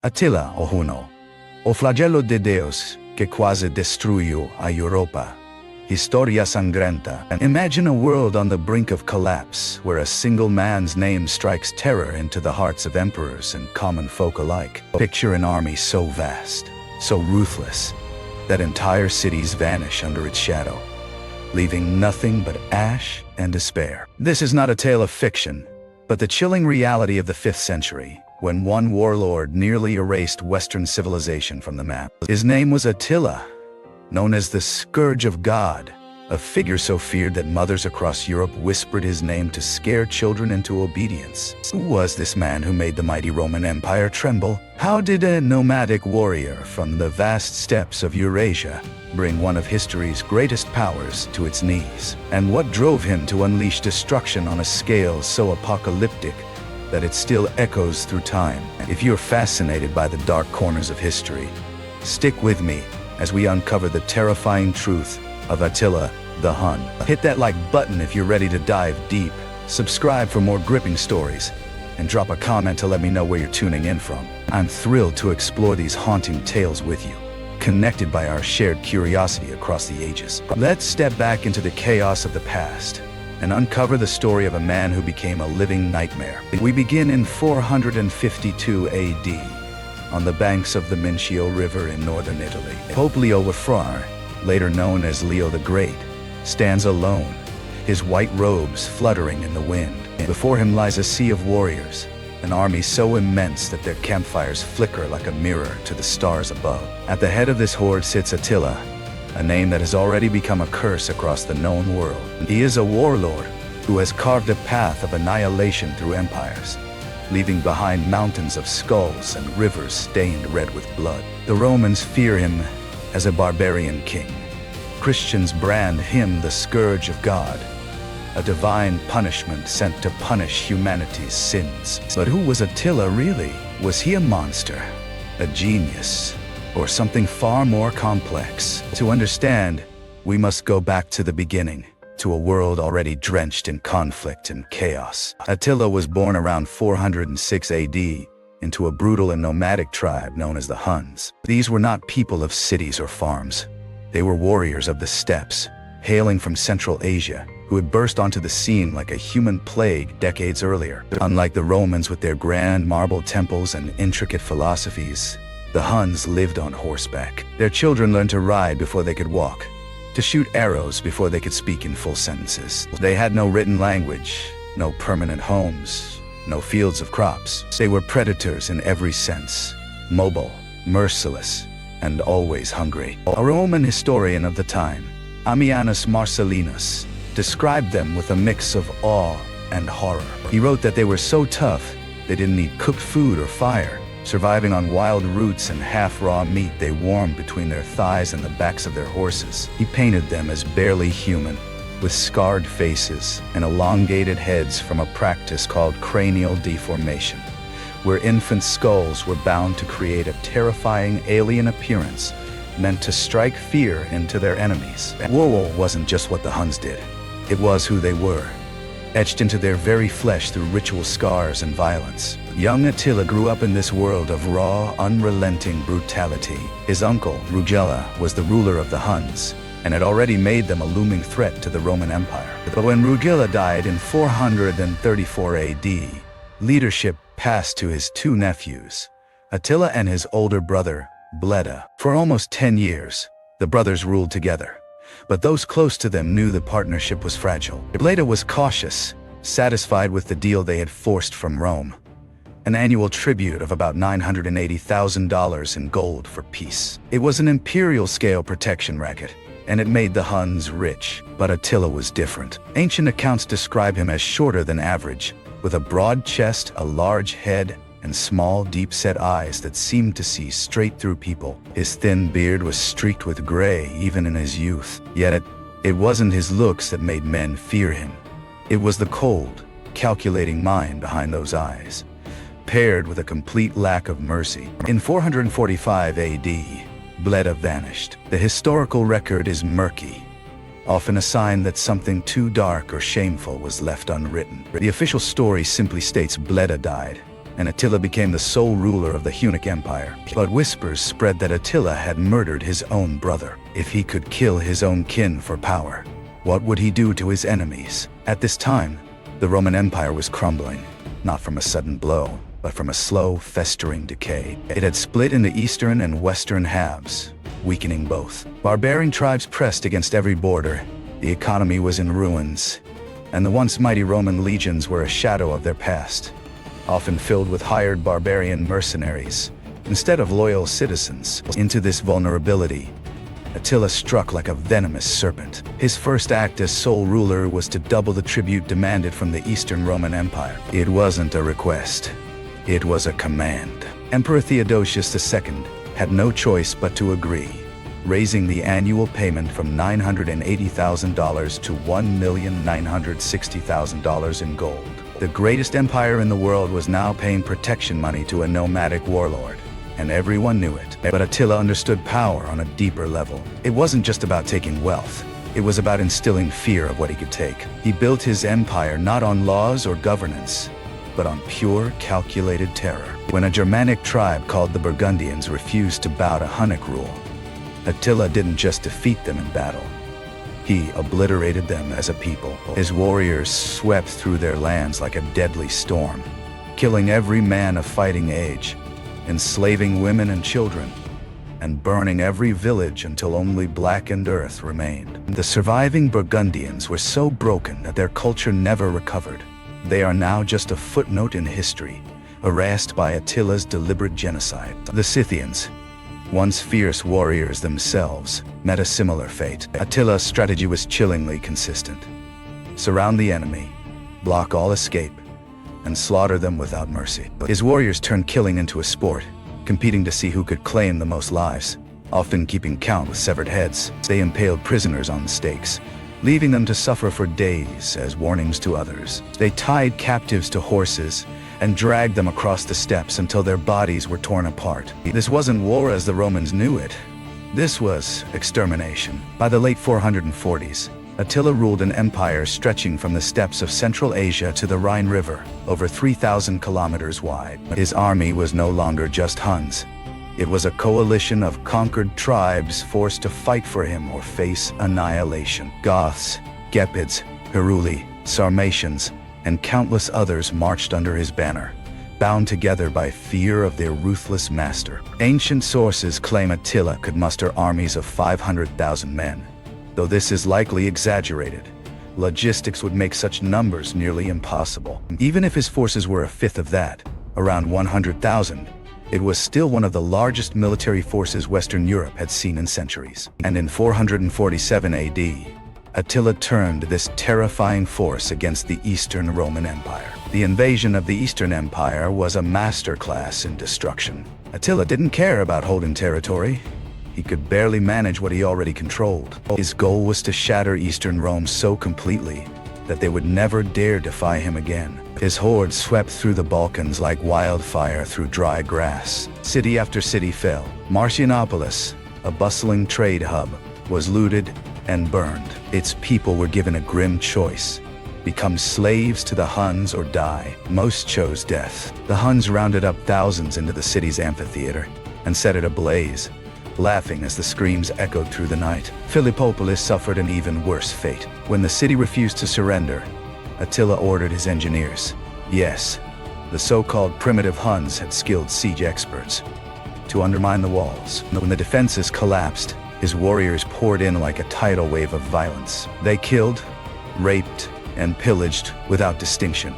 Attila o Huno, o flagello de Deus que quasi destruyó a Europa. Historia sangrenta. And imagine a world on the brink of collapse, where a single man's name strikes terror into the hearts of emperors and common folk alike. Picture an army so vast, so ruthless, that entire cities vanish under its shadow, leaving nothing but ash and despair. This is not a tale of fiction, but the chilling reality of the 5th century, when one warlord nearly erased Western civilization from the map. His name was Attila, known as the Scourge of God, a figure so feared that mothers across Europe whispered his name to scare children into obedience. Who was this man who made the mighty Roman Empire tremble? How did a nomadic warrior from the vast steppes of Eurasia bring one of history's greatest powers to its knees? And what drove him to unleash destruction on a scale so apocalyptic that it still echoes through time? If you're fascinated by the dark corners of history, stick with me as we uncover the terrifying truth of Attila the Hun. Hit that like button if you're ready to dive deep, subscribe for more gripping stories, and drop a comment to let me know where you're tuning in from. I'm thrilled to explore these haunting tales with you, connected by our shared curiosity across the ages. Let's step back into the chaos of the past and uncover the story of a man who became a living nightmare. We begin in 452 AD, on the banks of the Mincio River in northern Italy. Pope Leo IV, later known as Leo the Great, stands alone, his white robes fluttering in the wind. Before him lies a sea of warriors, an army so immense that their campfires flicker like a mirror to the stars above. At the head of this horde sits Attila, a name that has already become a curse across the known world. He is a warlord who has carved a path of annihilation through empires, leaving behind mountains of skulls and rivers stained red with blood. The Romans fear him as a barbarian king. Christians brand him the Scourge of God, a divine punishment sent to punish humanity's sins. But who was Attila really? Was he a monster, a genius, or something far more complex? To understand, we must go back to the beginning, to a world already drenched in conflict and chaos. Attila was born around 406 AD into a brutal and nomadic tribe known as the Huns. These were not people of cities or farms. They were warriors of the steppes, hailing from Central Asia, who had burst onto the scene like a human plague decades earlier. Unlike the Romans with their grand marble temples and intricate philosophies, the Huns lived on horseback. Their children learned to ride before they could walk, to shoot arrows before they could speak in full sentences. They had no written language, no permanent homes, no fields of crops. They were predators in every sense, mobile, merciless, and always hungry. A Roman historian of the time, Ammianus Marcellinus, described them with a mix of awe and horror. He wrote that they were so tough, they didn't need cooked food or fire, surviving on wild roots and half-raw meat they warmed between their thighs and the backs of their horses. He painted them as barely human, with scarred faces and elongated heads from a practice called cranial deformation, where infant skulls were bound to create a terrifying alien appearance meant to strike fear into their enemies. War wasn't just what the Huns did. It was who they were, etched into their very flesh through ritual scars and violence. Young Attila grew up in this world of raw, unrelenting brutality. His uncle, Rugella, was the ruler of the Huns, and had already made them a looming threat to the Roman Empire. But when Rugella died in 434 AD, leadership passed to his two nephews, Attila and his older brother, Bleda. For almost 10 years, the brothers ruled together, but those close to them knew the partnership was fragile. Bleda was cautious, satisfied with the deal they had forced from Rome, an annual tribute of about $980,000 in gold for peace. It was an imperial-scale protection racket, and it made the Huns rich. But Attila was different. Ancient accounts describe him as shorter than average, with a broad chest, a large head, and small, deep-set eyes that seemed to see straight through people. His thin beard was streaked with gray even in his youth. Yet it wasn't his looks that made men fear him. It was the cold, calculating mind behind those eyes, paired with a complete lack of mercy. In 445 AD, Bleda vanished. The historical record is murky, often a sign that something too dark or shameful was left unwritten. The official story simply states Bleda died, and Attila became the sole ruler of the Hunnic Empire. But whispers spread that Attila had murdered his own brother. If he could kill his own kin for power, what would he do to his enemies? At this time, the Roman Empire was crumbling, not from a sudden blow, but from a slow, festering decay. It had split into eastern and western halves, weakening both. Barbarian tribes pressed against every border. The economy was in ruins, and the once mighty Roman legions were a shadow of their past, often filled with hired barbarian mercenaries, instead of loyal citizens. Into this vulnerability, Attila struck like a venomous serpent. His first act as sole ruler was to double the tribute demanded from the Eastern Roman Empire. It wasn't a request, it was a command. Emperor Theodosius II had no choice but to agree, raising the annual payment from $980,000 to $1,960,000 in gold. The greatest empire in the world was now paying protection money to a nomadic warlord, and everyone knew it. But Attila understood power on a deeper level. It wasn't just about taking wealth, it was about instilling fear of what he could take. He built his empire not on laws or governance, but on pure, calculated terror. When a Germanic tribe called the Burgundians refused to bow to Hunnic rule, Attila didn't just defeat them in battle, he obliterated them as a people. His warriors swept through their lands like a deadly storm, killing every man of fighting age, enslaving women and children, and burning every village until only blackened earth remained. The surviving Burgundians were so broken that their culture never recovered. They are now just a footnote in history, erased by Attila's deliberate genocide. The Scythians, once fierce warriors themselves, met a similar fate. Attila's strategy was chillingly consistent. Surround the enemy, block all escape, and slaughter them without mercy. His warriors turned killing into a sport, competing to see who could claim the most lives, often keeping count with severed heads. They impaled prisoners on the stakes, leaving them to suffer for days as warnings to others. They tied captives to horses and dragged them across the steppes until their bodies were torn apart. This wasn't war as the Romans knew it. This was extermination. By the late 440s, Attila ruled an empire stretching from the steppes of Central Asia to the Rhine River, over 3,000 kilometers wide. His army was no longer just Huns. It was a coalition of conquered tribes forced to fight for him or face annihilation. Goths, Gepids, Heruli, Sarmatians, and countless others marched under his banner, bound together by fear of their ruthless master. Ancient sources claim Attila could muster armies of 500,000 men, though this is likely exaggerated. Logistics would make such numbers nearly impossible. Even if his forces were a fifth of that, around 100,000, it was still one of the largest military forces Western Europe had seen in centuries. And in 447 AD, Attila turned this terrifying force against the Eastern Roman Empire. The invasion of the Eastern Empire was a masterclass in destruction. Attila didn't care about holding territory. He could barely manage what he already controlled. His goal was to shatter Eastern Rome so completely that they would never dare defy him again. His hordes swept through the Balkans like wildfire through dry grass. City after city fell. Marcianopolis, a bustling trade hub, was looted and burned. Its people were given a grim choice: become slaves to the Huns or die. Most chose death. The Huns rounded up thousands into the city's amphitheater and set it ablaze, laughing as the screams echoed through the night. Philippopolis suffered an even worse fate. When the city refused to surrender, Attila ordered his engineers, yes, the so-called primitive Huns had skilled siege experts, to undermine the walls. When the defenses collapsed, his warriors poured in like a tidal wave of violence. They killed, raped, and pillaged without distinction,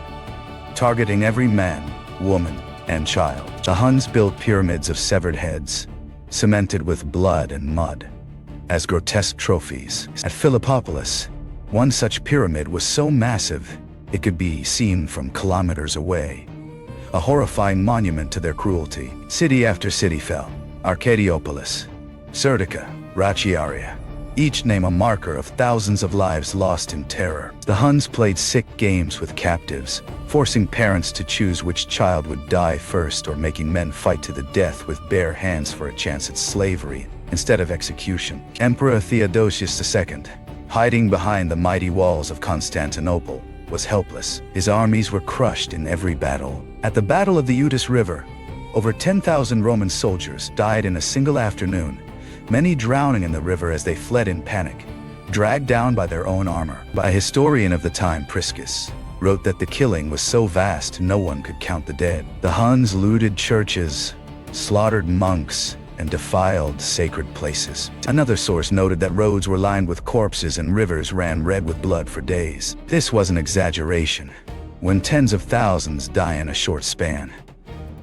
targeting every man, woman, and child. The Huns built pyramids of severed heads, cemented with blood and mud, as grotesque trophies. At Philippopolis, one such pyramid was so massive it could be seen from kilometers away, a horrifying monument to their cruelty. City after city fell. Arcadiopolis, Serdica, Rachiaria, each name a marker of thousands of lives lost in terror. The Huns played sick games with captives, forcing parents to choose which child would die first or making men fight to the death with bare hands for a chance at slavery instead of execution. Emperor Theodosius II, hiding behind the mighty walls of Constantinople, was helpless. His armies were crushed in every battle. At the Battle of the Utis River, over 10,000 Roman soldiers died in a single afternoon, many drowning in the river as they fled in panic, dragged down by their own armor. A historian of the time, Priscus, wrote that the killing was so vast no one could count the dead. The Huns looted churches, slaughtered monks, and defiled sacred places. Another source noted that roads were lined with corpses and rivers ran red with blood for days. This was an exaggeration. When tens of thousands die in a short span,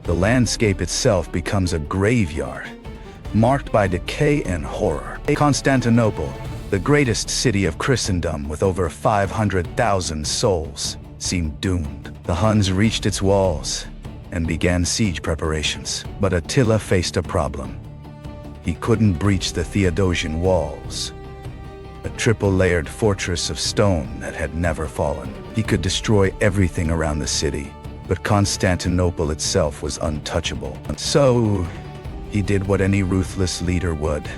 the landscape itself becomes a graveyard, marked by decay and horror. Constantinople, the greatest city of Christendom with over 500,000 souls, seemed doomed. The Huns reached its walls and began siege preparations. But Attila faced a problem. He couldn't breach the Theodosian walls, a triple-layered fortress of stone that had never fallen. He could destroy everything around the city, but Constantinople itself was untouchable. So, he did what any ruthless leader would.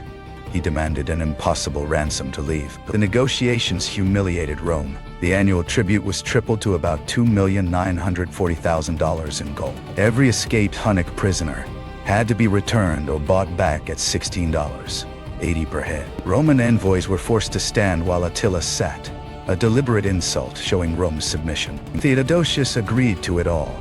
He demanded an impossible ransom to leave. The negotiations humiliated Rome. The annual tribute was tripled to about $2,940,000 in gold. Every escaped Hunnic prisoner had to be returned or bought back at $16.80 per head. Roman envoys were forced to stand while Attila sat, a deliberate insult showing Rome's submission. Theodosius agreed to it all.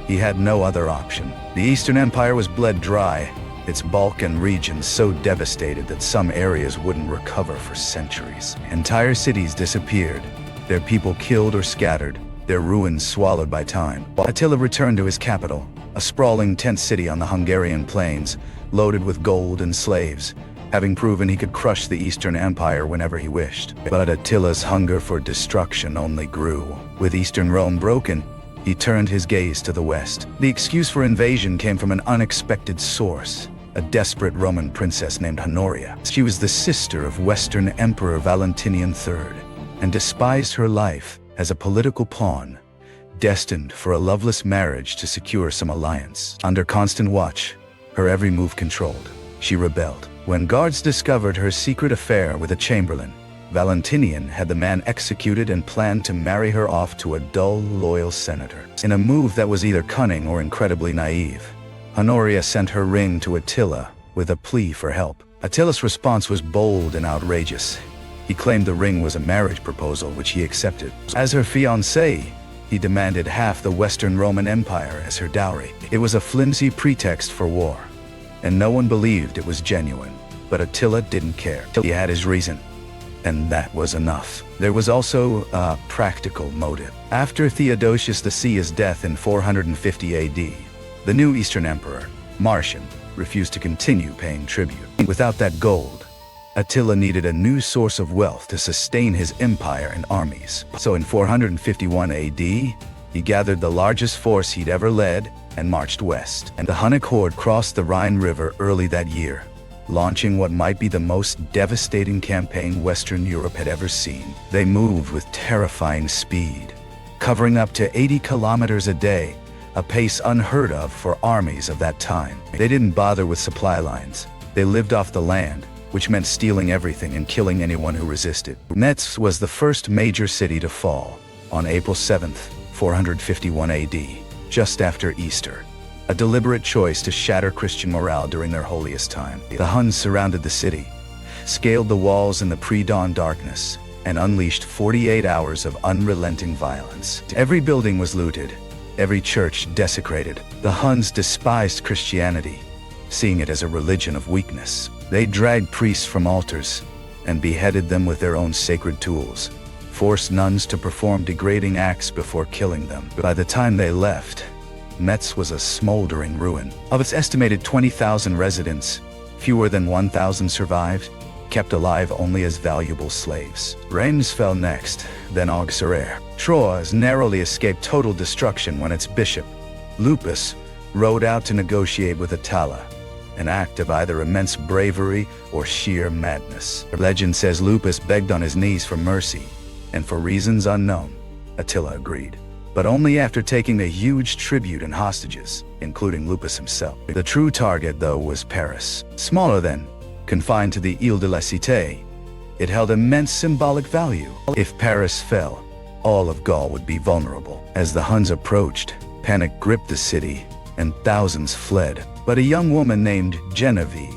He had no other option. The Eastern Empire was bled dry, its Balkan regions so devastated that some areas wouldn't recover for centuries. Entire cities disappeared, their people killed or scattered, their ruins swallowed by time. Attila returned to his capital, a sprawling tent city on the Hungarian plains, loaded with gold and slaves, having proven he could crush the Eastern Empire whenever he wished. But Attila's hunger for destruction only grew. With Eastern Rome broken, he turned his gaze to the west. The excuse for invasion came from an unexpected source, a desperate Roman princess named Honoria. She was the sister of Western Emperor Valentinian III, and despised her life as a political pawn, destined for a loveless marriage to secure some alliance. Under constant watch, her every move controlled, she rebelled. When guards discovered her secret affair with a chamberlain, Valentinian had the man executed and planned to marry her off to a dull, loyal senator. In a move that was either cunning or incredibly naive, Honoria sent her ring to Attila with a plea for help. Attila's response was bold and outrageous. He claimed the ring was a marriage proposal, which he accepted. As her fiancé, he demanded half the Western Roman Empire as her dowry. It was a flimsy pretext for war, and no one believed it was genuine. But Attila didn't care. He had his reason, and that was enough. There was also a practical motive. After Theodosius II's death in 450 AD, the new Eastern Emperor, Marcian, refused to continue paying tribute. Without that gold, Attila needed a new source of wealth to sustain his empire and armies. So in 451 AD, he gathered the largest force he'd ever led and marched west. And the Hunnic horde crossed the Rhine River early that year, launching what might be the most devastating campaign Western Europe had ever seen. They moved with terrifying speed, covering up to 80 kilometers a day, a pace unheard of for armies of that time. They didn't bother with supply lines. They lived off the land, which meant stealing everything and killing anyone who resisted. Metz was the first major city to fall on April 7th, 451 AD, just after Easter. A deliberate choice to shatter Christian morale during their holiest time. The Huns surrounded the city, scaled the walls in the pre-dawn darkness, and unleashed 48 hours of unrelenting violence. Every building was looted, every church desecrated. The Huns despised Christianity, seeing it as a religion of weakness. They dragged priests from altars and beheaded them with their own sacred tools, forced nuns to perform degrading acts before killing them. By the time they left, Metz was a smoldering ruin. Of its estimated 20,000 residents, fewer than 1,000 survived, kept alive only as valuable slaves. Reims fell next, then Auxerre. Troyes narrowly escaped total destruction when its bishop, Lupus, rode out to negotiate with Attila, an act of either immense bravery or sheer madness. Legend says Lupus begged on his knees for mercy, and for reasons unknown, Attila agreed. But only after taking a huge tribute and hostages, including Lupus himself. The true target, though, was Paris. Smaller then, confined to the Ile de la Cité, it held immense symbolic value. If Paris fell, all of Gaul would be vulnerable. As the Huns approached, panic gripped the city, and thousands fled. But a young woman named Genevieve,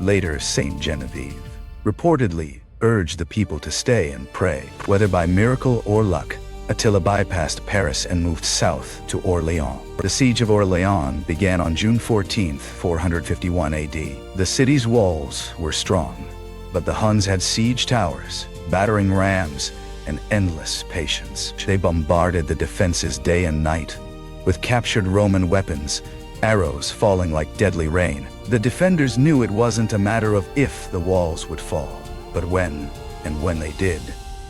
later Saint Genevieve, reportedly urged the people to stay and pray. Whether by miracle or luck, Attila bypassed Paris and moved south to Orléans. The siege of Orléans began on June 14, 451 AD. The city's walls were strong, but the Huns had siege towers, battering rams, and endless patience. They bombarded the defenses day and night, with captured Roman weapons, arrows falling like deadly rain. The defenders knew it wasn't a matter of if the walls would fall, but when, and when they did,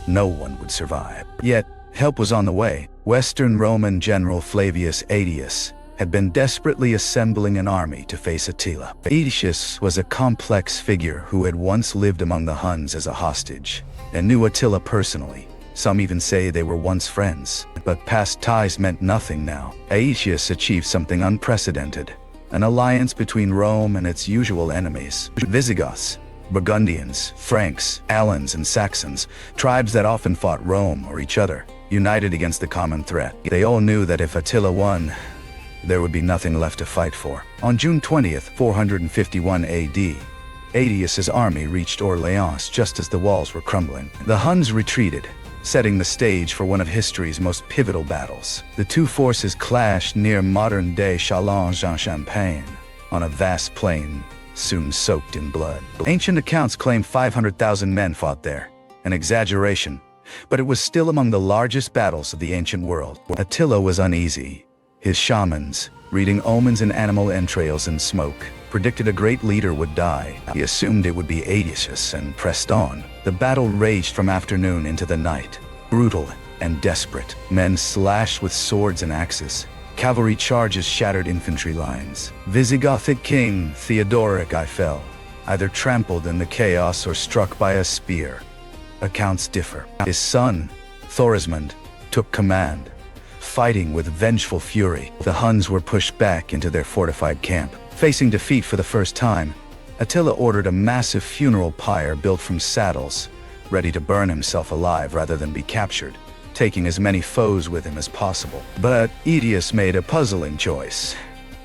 no one would survive. Yet, help was on the way. Western Roman general Flavius Aetius had been desperately assembling an army to face Attila. Aetius was a complex figure who had once lived among the Huns as a hostage and knew Attila personally. Some even say they were once friends, but past ties meant nothing now. Aetius achieved something unprecedented, an alliance between Rome and its usual enemies: Visigoths, Burgundians, Franks, Alans, and Saxons, tribes that often fought Rome or each other, united against the common threat. They all knew that if Attila won, there would be nothing left to fight for. On June 20th, 451 AD, Aetius's army reached Orléans just as the walls were crumbling. The Huns retreated, setting the stage for one of history's most pivotal battles. The two forces clashed near modern-day Châlons-en-Champagne, on a vast plain soon soaked in blood. Ancient accounts claim 500,000 men fought there, an exaggeration, but it was still among the largest battles of the ancient world. Attila was uneasy. His shamans, reading omens in animal entrails and smoke, predicted a great leader would die. He assumed it would be Aetius and pressed on. The battle raged from afternoon into the night, brutal and desperate. Men slashed with swords and axes. Cavalry charges shattered infantry lines. Visigothic king Theodoric I fell, either trampled in the chaos or struck by a spear. Accounts differ. His son, Thorismund, took command, fighting with vengeful fury. The Huns were pushed back into their fortified camp. Facing defeat for the first time, Attila ordered a massive funeral pyre built from saddles, ready to burn himself alive rather than be captured, taking as many foes with him as possible. But Aetius made a puzzling choice.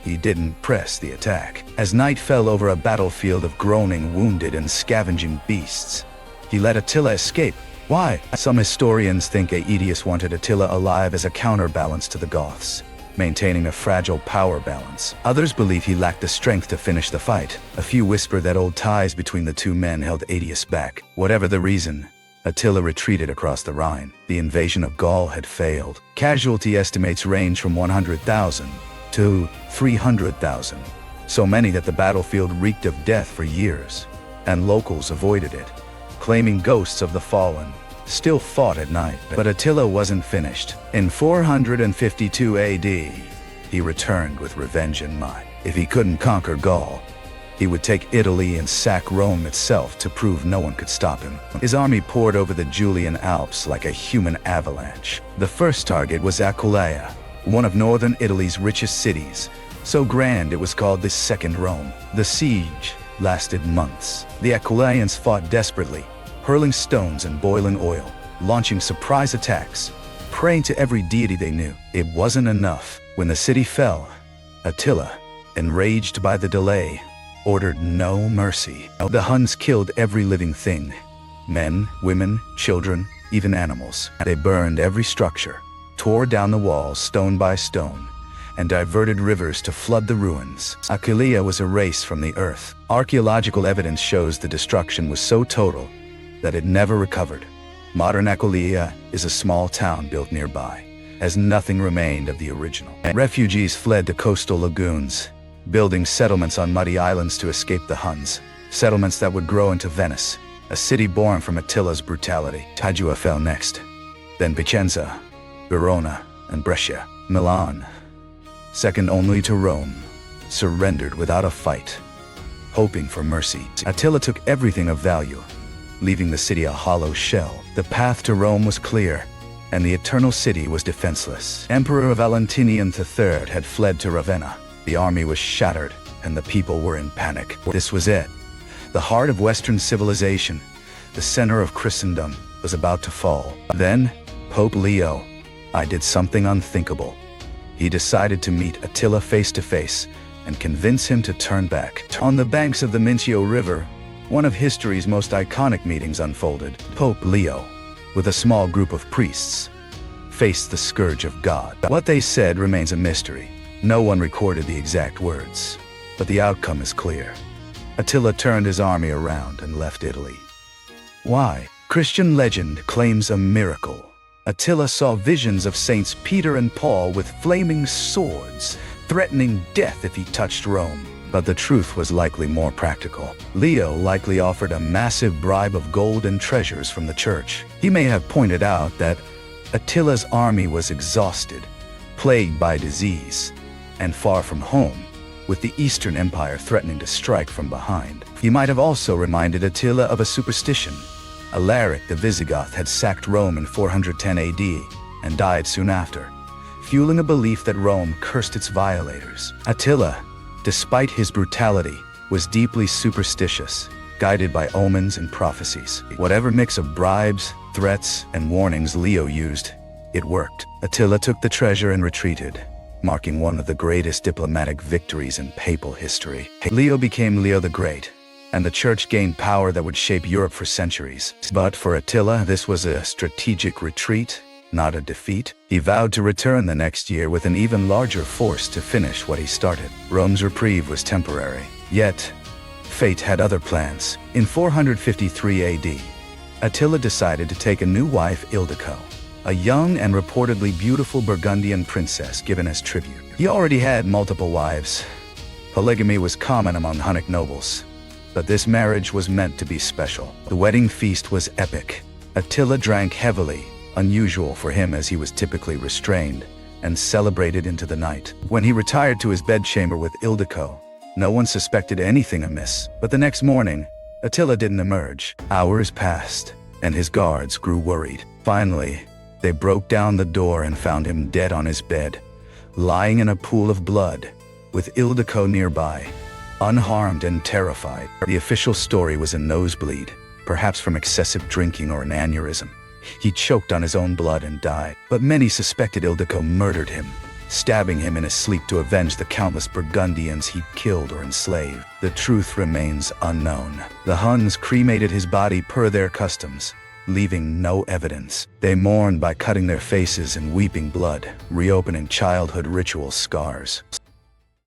He didn't press the attack. As night fell over a battlefield of groaning, wounded, and scavenging beasts, he let Attila escape. Why? Some historians think Aetius wanted Attila alive as a counterbalance to the Goths, maintaining a fragile power balance. Others believe he lacked the strength to finish the fight. A few whisper that old ties between the two men held Aetius back. Whatever the reason, Attila retreated across the Rhine. The invasion of Gaul had failed. Casualty estimates range from 100,000 to 300,000, so many that the battlefield reeked of death for years, and locals avoided it, claiming ghosts of the fallen still fought at night. But Attila wasn't finished. In 452 AD, he returned with revenge in mind. If he couldn't conquer Gaul, he would take Italy and sack Rome itself to prove no one could stop him. His army poured over the Julian Alps like a human avalanche. The first target was Aquileia, one of northern Italy's richest cities, so grand it was called the Second Rome. The siege lasted months. The Aquileians fought desperately, hurling stones and boiling oil, launching surprise attacks, praying to every deity they knew. It wasn't enough. When the city fell, Attila, enraged by the delay, ordered no mercy. The Huns killed every living thing: men, women, children, even animals. They burned every structure, tore down the walls stone by stone, and diverted rivers to flood the ruins. Aquileia was erased from the earth. Archaeological evidence shows the destruction was so total that it never recovered. Modern Aquileia is a small town built nearby, as nothing remained of the original. Refugees fled to coastal lagoons, building settlements on muddy islands to escape the Huns, settlements that would grow into Venice, a city born from Attila's brutality. Padua fell next, then Piacenza, Verona, and Brescia. Milan, second only to Rome, surrendered without a fight, hoping for mercy. Attila took everything of value, leaving the city a hollow shell. The path to Rome was clear, and the Eternal City was defenseless. Emperor Valentinian III had fled to Ravenna. The army was shattered, and the people were in panic. This was it. The heart of Western civilization, the center of Christendom, was about to fall. Then, Pope Leo, I did something unthinkable. He decided to meet Attila face to face and convince him to turn back. On the banks of the Mincio River, one of history's most iconic meetings unfolded. Pope Leo, with a small group of priests, faced the Scourge of God. What they said remains a mystery. No one recorded the exact words, but the outcome is clear. Attila turned his army around and left Italy. Why? Christian legend claims a miracle. Attila saw visions of Saints Peter and Paul with flaming swords, threatening death if he touched Rome. But the truth was likely more practical. Leo likely offered a massive bribe of gold and treasures from the church. He may have pointed out that Attila's army was exhausted, plagued by disease, and far from home, with the Eastern Empire threatening to strike from behind. He might have also reminded Attila of a superstition. Alaric the Visigoth had sacked Rome in 410 AD and died soon after, fueling a belief that Rome cursed its violators. Attila, despite his brutality, was deeply superstitious, guided by omens and prophecies. Whatever mix of bribes, threats, and warnings Leo used, it worked. Attila took the treasure and retreated, marking one of the greatest diplomatic victories in papal history. Leo became Leo the Great, and the church gained power that would shape Europe for centuries. But for Attila, this was a strategic retreat, not a defeat. He vowed to return the next year with an even larger force to finish what he started. Rome's reprieve was temporary, yet fate had other plans. In 453 AD, Attila decided to take a new wife, Ildiko, a young and reportedly beautiful Burgundian princess given as tribute. He already had multiple wives. Polygamy was common among Hunnic nobles, but this marriage was meant to be special. The wedding feast was epic. Attila drank heavily, unusual for him as he was typically restrained, and celebrated into the night. When he retired to his bedchamber with Ildiko, no one suspected anything amiss. But the next morning, Attila didn't emerge. Hours passed, and his guards grew worried. Finally, they broke down the door and found him dead on his bed, lying in a pool of blood, with Ildiko nearby, unharmed and terrified. The official story was a nosebleed, perhaps from excessive drinking or an aneurysm. He choked on his own blood and died. But many suspected Ildiko murdered him, stabbing him in his sleep to avenge the countless Burgundians he'd killed or enslaved. The truth remains unknown. The Huns cremated his body per their customs, leaving no evidence. They mourned by cutting their faces and weeping blood, reopening childhood ritual scars.